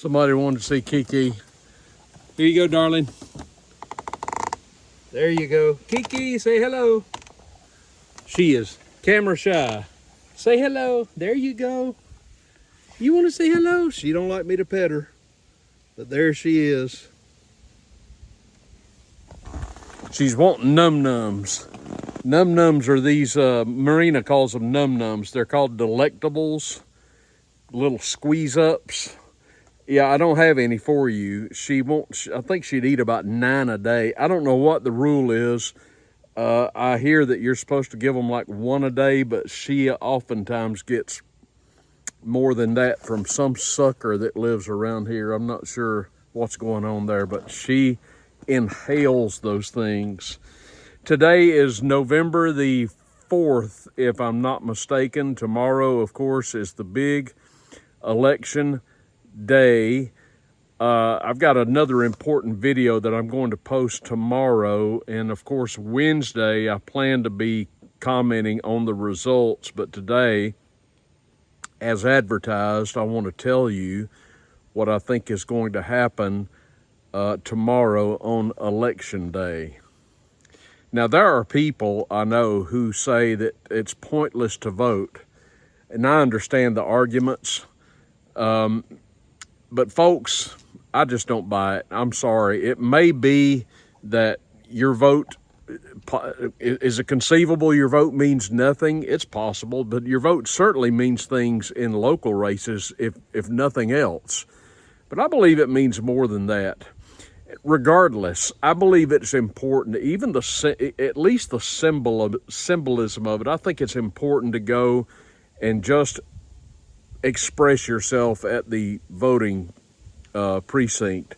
Somebody wanted to see Kiki. Here you go, darling. There you go. Kiki, say hello. She is camera shy. Say hello. There you go. You want to say hello? She don't like me to pet her, but there she is. She's wanting num-nums. Num-nums are these, Marina calls them num-nums. They're called delectables, little squeeze-ups. Yeah, I don't have any for you. She won't, I think she'd eat about 9 a day. I don't know what the rule is. I hear that you're supposed to give them like 1 a day, but she oftentimes gets more than that from some sucker that lives around here. I'm not sure what's going on there, but she inhales those things. Today is November the 4th, if I'm not mistaken. Tomorrow, of course, is the big election day. I've got another important video that I'm going to post tomorrow, and of course Wednesday I plan to be commenting on the results, but today, as advertised, I want to tell you what I think is going to happen tomorrow on election day. Now, there are people I know who say that it's pointless to vote, and I understand the arguments, but folks, I just don't buy it. I'm sorry. It may be that your vote, is it conceivable your vote means nothing? It's possible, but your vote certainly means things in local races, if nothing else. But I believe it means more than that. Regardless, I believe it's important, even at least the symbolism of it. I think it's important to go and just express yourself at the voting precinct.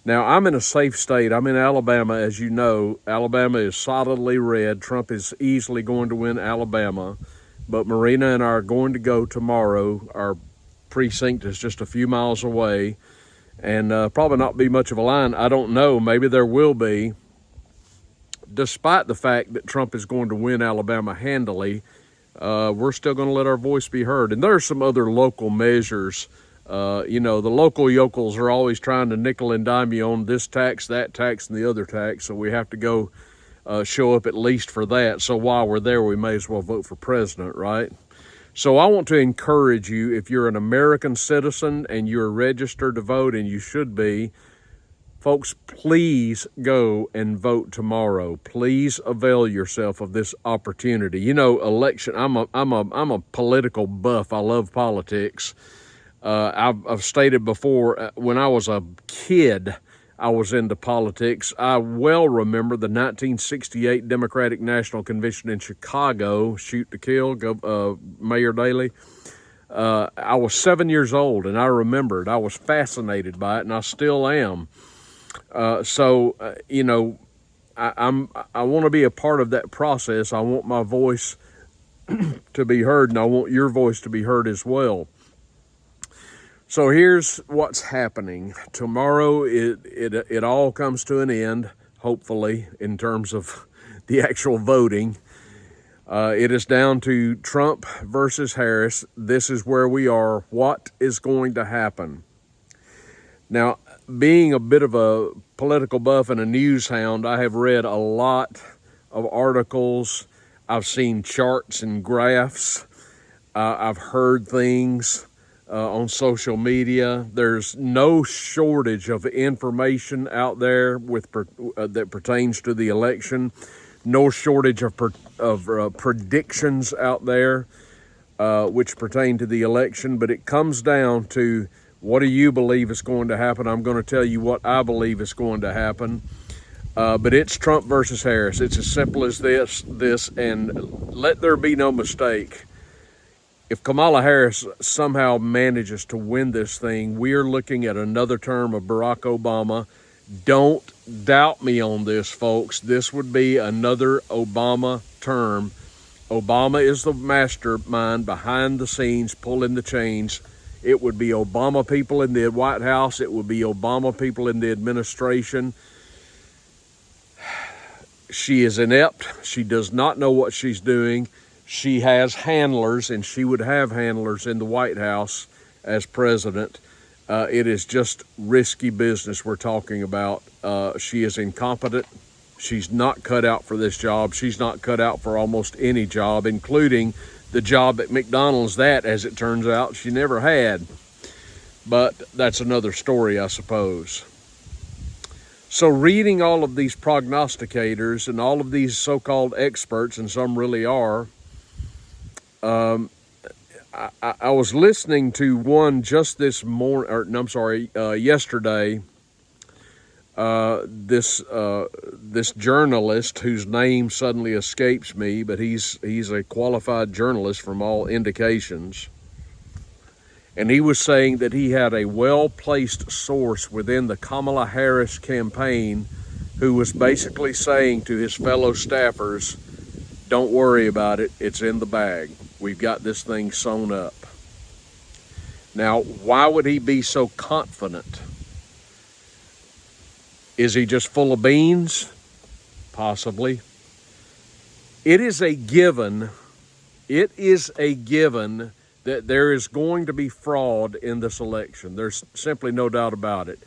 Now, I'm in a safe state. I'm in Alabama, as you know. Alabama is solidly red. Trump is easily going to win Alabama. But Marina and I are going to go tomorrow. Our precinct is just a few miles away. And probably not be much of a line. I don't know. Maybe there will be. Despite the fact that Trump is going to win Alabama handily, we're still going to let our voice be heard. And there are some other local measures. You know, the local yokels are always trying to nickel and dime you on this tax, that tax, and the other tax. So we have to go show up at least for that. So while we're there, we may as well vote for president, right? So I want to encourage you, if you're an American citizen and you're registered to vote, and you should be, folks, please go and vote tomorrow. Please avail yourself of this opportunity. You know, election, I'm a political buff. I love politics. I've stated before, when I was a kid, I was into politics. I well remember the 1968 Democratic National Convention in Chicago, shoot to kill, Mayor Daley. I was 7 years old, and I remembered. I was fascinated by it, and I still am. You know, I want to be a part of that process. I want my voice to be heard, and I want your voice to be heard as well. So here's what's happening. Tomorrow, it all comes to an end, hopefully, in terms of the actual voting. It is down to Trump versus Harris. This is where we are. What is going to happen? Now, being a bit of a political buff and a news hound, I have read a lot of articles. I've seen charts and graphs. I've heard things on social media. There's no shortage of information out there that pertains to the election. No shortage of predictions out there which pertain to the election. But it comes down to, what do you believe is going to happen? I'm going to tell you what I believe is going to happen. But it's Trump versus Harris. It's as simple as this, and let there be no mistake. If Kamala Harris somehow manages to win this thing, we are looking at another term of Barack Obama. Don't doubt me on this, folks. This would be another Obama term. Obama is the mastermind behind the scenes, pulling the chains. It would be Obama people in the White House. It would be Obama people in the administration. She is inept. She does not know what she's doing. She has handlers, and she would have handlers in the White House as president. It is just risky business we're talking about. She is incompetent. She's not cut out for this job. She's not cut out for almost any job, including the job at McDonald's that, as it turns out, she never had. But that's another story, I suppose. So reading all of these prognosticators and all of these so-called experts, and some really are, I was listening to one just this morning, or no, I'm sorry, yesterday. This journalist whose name suddenly escapes me, but he's a qualified journalist from all indications. And he was saying that he had a well-placed source within the Kamala Harris campaign who was basically saying to his fellow staffers, don't worry about it, it's in the bag. We've got this thing sewn up. Now, why would he be so confident? Is he just full of beans? Possibly. It is a given that there is going to be fraud in this election. There's simply no doubt about it.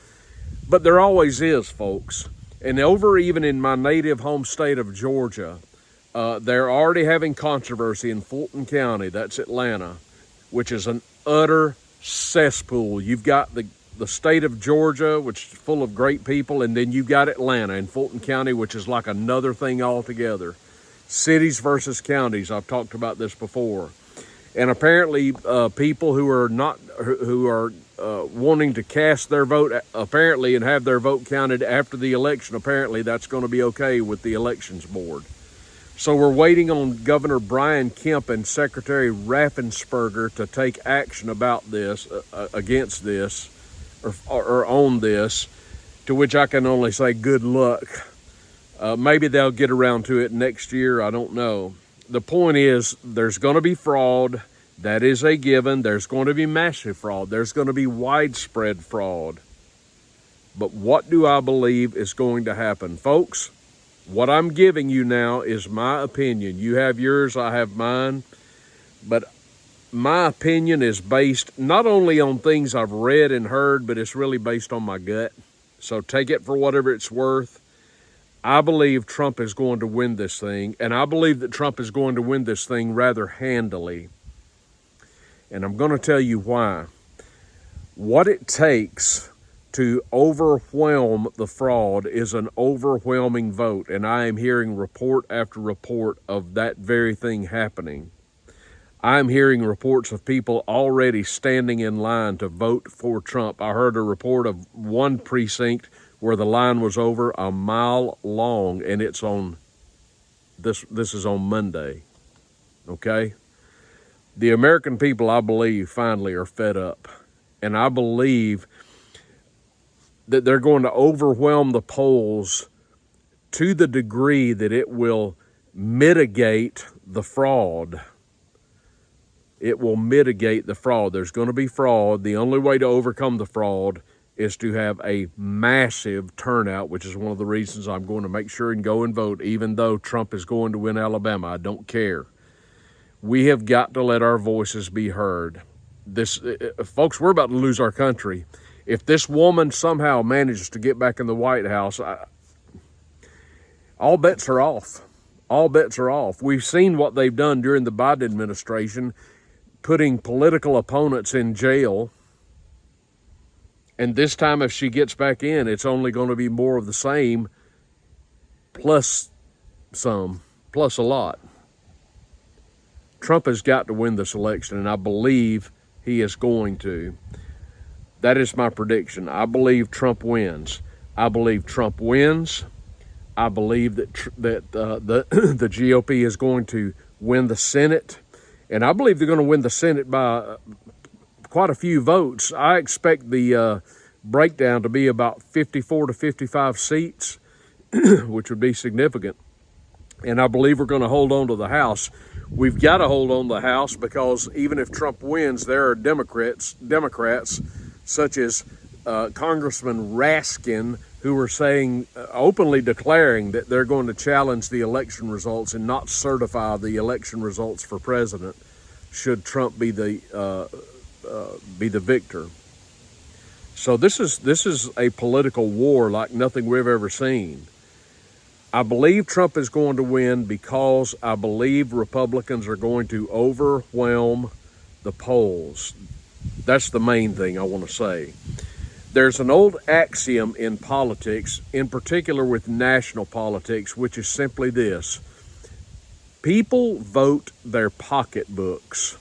But there always is, folks. And over even in my native home state of Georgia, they're already having controversy in Fulton County, that's Atlanta, which is an utter cesspool. You've got the state of Georgia, which is full of great people, and then you've got Atlanta and Fulton County, which is like another thing altogether. Cities versus counties, I've talked about this before. And apparently people who are wanting to cast their vote apparently and have their vote counted after the election, apparently that's going to be okay with the elections board. So we're waiting on Governor Brian Kemp and Secretary Raffensperger to take action about this, against this, or on this, to which I can only say good luck. Maybe they'll get around to it next year, I don't know. The point is, there's going to be fraud. That is a given. There's going to be massive fraud. There's going to be widespread fraud. But what do I believe is going to happen? Folks, what I'm giving you now is my opinion. You have yours, I have mine. But my opinion is based not only on things I've read and heard, but it's really based on my gut. So take it for whatever it's worth. I believe Trump is going to win this thing, and I believe that Trump is going to win this thing rather handily. And I'm going to tell you why. What it takes to overwhelm the fraud is an overwhelming vote, and I am hearing report after report of that very thing happening. I'm hearing reports of people already standing in line to vote for Trump. I heard a report of one precinct where the line was over a mile long, and it's on, this is on Monday, okay? The American people, I believe, finally are fed up, and I believe that they're going to overwhelm the polls to the degree that it will mitigate the fraud. It will mitigate the fraud. There's going to be fraud. The only way to overcome the fraud is to have a massive turnout, which is one of the reasons I'm going to make sure and go and vote, even though Trump is going to win Alabama. I don't care. We have got to let our voices be heard. Folks, we're about to lose our country. If this woman somehow manages to get back in the White House, all bets are off. All bets are off. We've seen what they've done during the Biden administration, putting political opponents in jail. And this time, if she gets back in, it's only going to be more of the same, plus some, plus a lot. Trump has got to win this election, and I believe he is going to. That is my prediction. I believe Trump wins. I believe Trump wins. I believe that the GOP is going to win the Senate, and I believe they're going to win the Senate by quite a few votes. I expect the breakdown to be about 54 to 55 seats, which would be significant. And I believe we're going to hold on to the House. We've got to hold on to the House because even if Trump wins, there are Democrats such as Congressman Raskin, who are saying, openly declaring that they're going to challenge the election results and not certify the election results for president should Trump be the victor. So this is a political war like nothing we've ever seen. I believe Trump is going to win because I believe Republicans are going to overwhelm the polls. That's the main thing I want to say. There's an old axiom in politics, in particular with national politics, which is simply this: people vote their pocketbooks.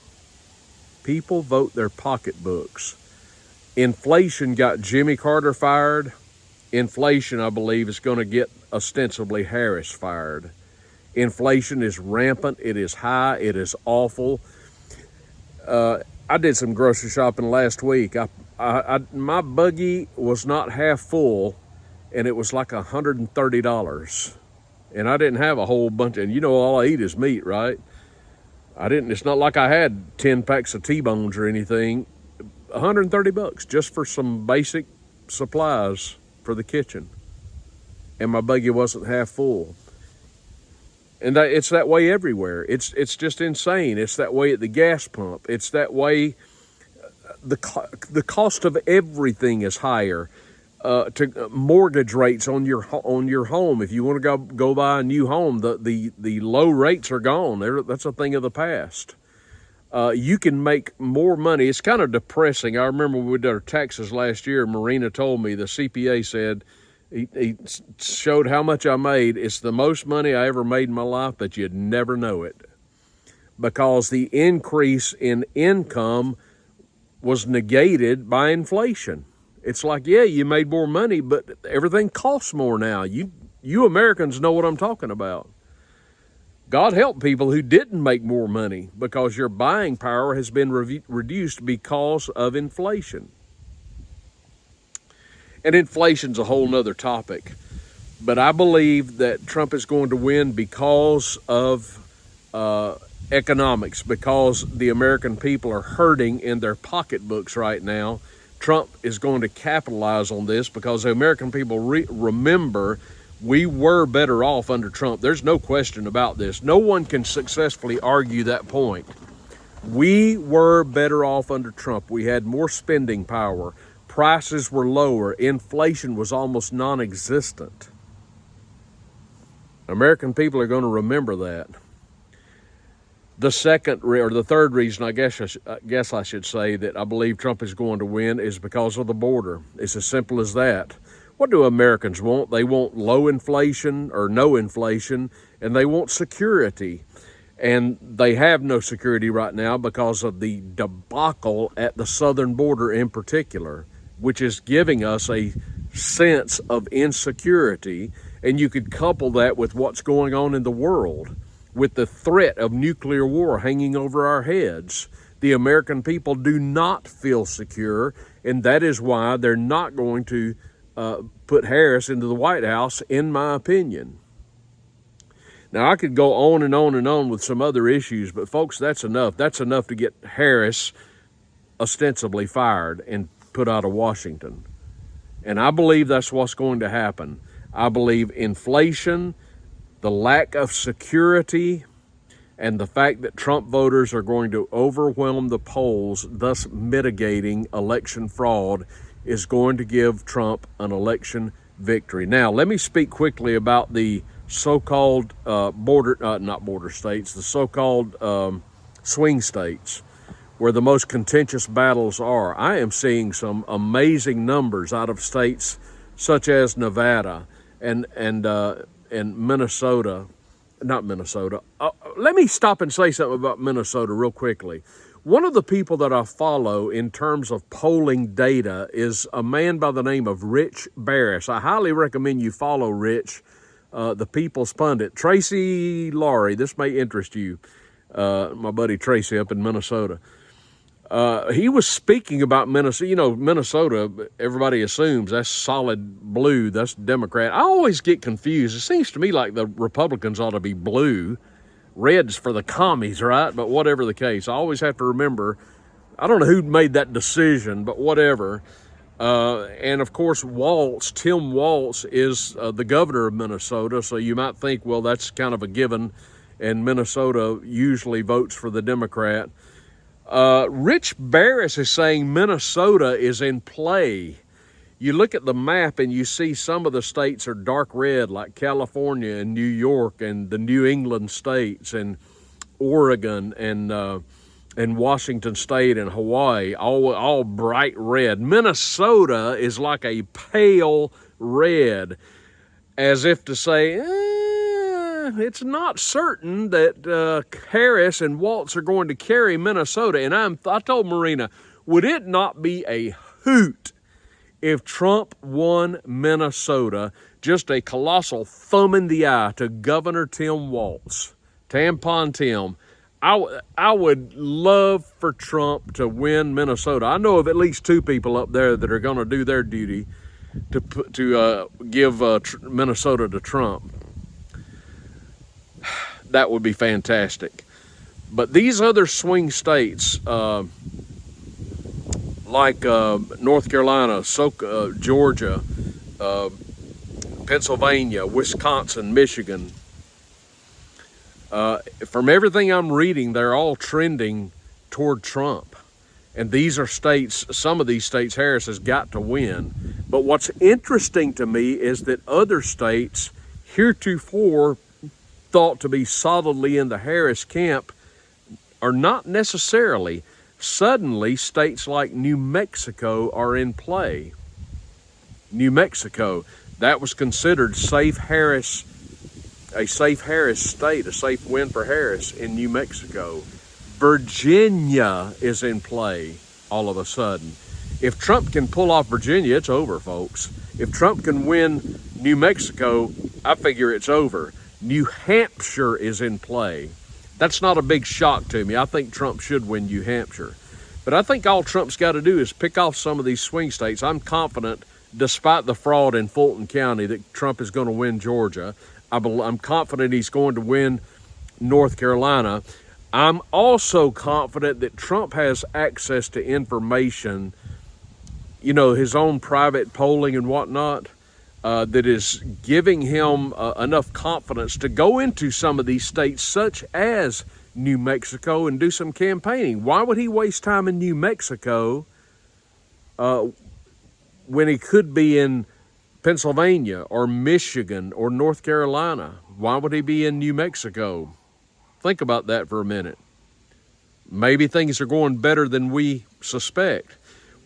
People vote their pocketbooks. Inflation got Jimmy Carter fired. Inflation, I believe, is going to get ostensibly Harris fired. Inflation is rampant. It is high. It is awful. I did some grocery shopping last week. My buggy was not half full, and it was like $130. And I didn't have a whole bunch. And you know, all I eat is meat, right? It's not like I had 10 packs of T-bones or anything. $130 just for some basic supplies for the kitchen. And my buggy wasn't half full. And it's that way everywhere. It's just insane. It's that way at the gas pump. It's that way. The cost of everything is higher. To mortgage rates on your home. If you want to go buy a new home, the low rates are gone. That's a thing of the past. You can make more money. It's kind of depressing. I remember when we did our taxes last year. Marina told me, the CPA said, he showed how much I made. It's the most money I ever made in my life, but you'd never know it, because the increase in income was negated by inflation. It's like, yeah, you made more money, but everything costs more now. You Americans know what I'm talking about. God help people who didn't make more money, because your buying power has been reduced because of inflation. And inflation's a whole nother topic. But I believe that Trump is going to win because of economics, because the American people are hurting in their pocketbooks right now. Trump is going to capitalize on this because the American people remember we were better off under Trump. There's no question about this. No one can successfully argue that point. We were better off under Trump. We had more spending power. Prices were lower. Inflation was almost non-existent. American people are going to remember that. The second or the third reason, I guess I should say, that I believe Trump is going to win is because of the border. It's as simple as that. What do Americans want? They want low inflation or no inflation, and they want security. And they have no security right now because of the debacle at the southern border in particular, which is giving us a sense of insecurity. And you could couple that with what's going on in the world, with the threat of nuclear war hanging over our heads. The American people do not feel secure, and that is why they're not going to put Harris into the White House, in my opinion. Now, I could go on and on and on with some other issues, but folks, that's enough. That's enough to get Harris ostensibly fired and put out of Washington. And I believe that's what's going to happen. I believe inflation, the lack of security, and the fact that Trump voters are going to overwhelm the polls, thus mitigating election fraud, is going to give Trump an election victory. Now, let me speak quickly about the so-called not border states, the so-called swing states, where the most contentious battles are. I am seeing some amazing numbers out of states such as Nevada and Minnesota. Not Minnesota. Let me stop and say something about Minnesota real quickly. One of the people that I follow in terms of polling data is a man by the name of Rich Barris. I highly recommend you follow Rich, the People's Pundit. Tracy Laurie, this may interest you, my buddy Tracy up in Minnesota. He was speaking about Minnesota. You know, Minnesota, everybody assumes that's solid blue, that's Democrat. I always get confused. It seems to me like the Republicans ought to be blue. Red's for the commies, right? But whatever the case, I always have to remember, I don't know who made that decision, but whatever. And of course, Tim Walz is the governor of Minnesota, so you might think, well, that's kind of a given, and Minnesota usually votes for the Democrat. Rich Barris is saying Minnesota is in play. you look at the map and you see some of the states are dark red, like California and New York and the New England states and Oregon and Washington State and Hawaii, all bright red. Minnesota is like a pale red, as if to say, it's not certain that Harris and Walz are going to carry Minnesota. And I told Marina, would it not be a hoot if Trump won Minnesota? Just a colossal thumb in the eye to Governor Tim Walz, Tampon Tim. I would love for Trump to win Minnesota. I know of at least 2 people up there that are going to do their duty to give Minnesota to Trump. That would be fantastic. But these other swing states, like North Carolina, Georgia, Pennsylvania, Wisconsin, Michigan, from everything I'm reading, they're all trending toward Trump. And these are states, some of these states Harris has got to win. But what's interesting to me is that other states heretofore thought to be solidly in the Harris camp are not necessarily. Suddenly, states like New Mexico are in play. New Mexico, that was considered a safe Harris state, a safe win for Harris in New Mexico. Virginia is in play all of a sudden. If Trump can pull off Virginia, it's over, folks. If Trump can win New Mexico, I figure it's over. New Hampshire is in play. That's not a big shock to me. I think Trump should win New Hampshire. But I think all Trump's got to do is pick off some of these swing states. I'm confident, despite the fraud in Fulton County, that Trump is going to win Georgia. I'm confident he's going to win North Carolina. I'm also confident that Trump has access to information, his own private polling and whatnot, that is giving him enough confidence to go into some of these states, such as New Mexico, and do some campaigning. Why would he waste time in New Mexico when he could be in Pennsylvania or Michigan or North Carolina? Why would he be in New Mexico? Think about that for a minute. Maybe things are going better than we suspect.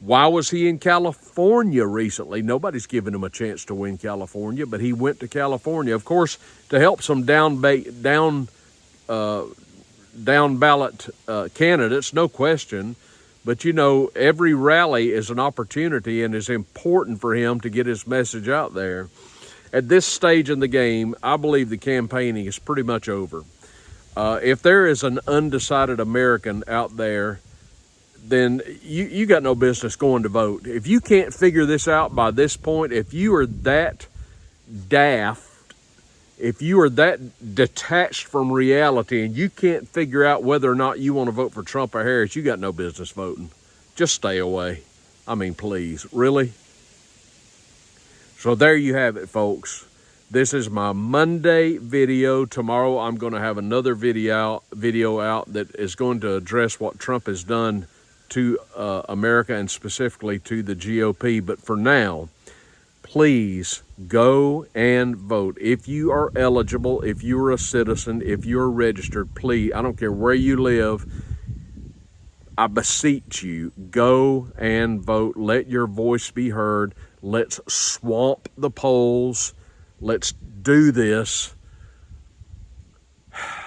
Why was he in California recently? Nobody's given him a chance to win California, but he went to California, of course, to help some down ballot candidates, no question. But every rally is an opportunity and is important for him to get his message out there. At this stage in the game, I believe the campaigning is pretty much over. If there is an undecided American out there, then you got no business going to vote. If you can't figure this out by this point, if you are that daft, if you are that detached from reality and you can't figure out whether or not you want to vote for Trump or Harris, you got no business voting. Just stay away. I mean, please, really? So there you have it, folks. This is my Monday video. Tomorrow I'm going to have another video out that is going to address what Trump has done to America and specifically to the GOP. But for now, please go and vote. If you are eligible, if you're a citizen, if you're registered, please, I don't care where you live, I beseech you, go and vote. Let your voice be heard. Let's swamp the polls. Let's do this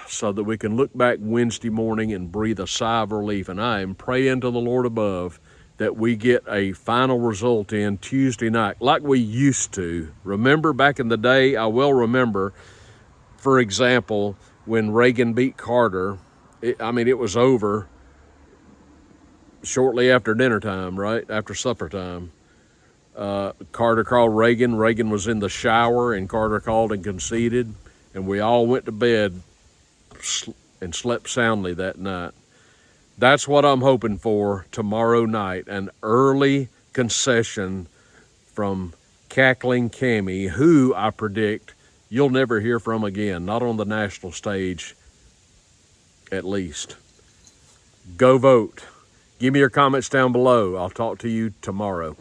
so that we can look back Wednesday morning and breathe a sigh of relief. And I am praying to the Lord above that we get a final result in Tuesday night like we used to. Remember back in the day, I well remember, for example, when Reagan beat Carter, it was over shortly after dinner time, right? After supper time. Carter called Reagan. Reagan was in the shower, and Carter called and conceded, and we all went to bed and slept soundly that night. That's what I'm hoping for tomorrow night, an early concession from cackling Cammie, who I predict you'll never hear from again, not on the national stage at least. Go vote. Give me your comments down below. I'll talk to you tomorrow.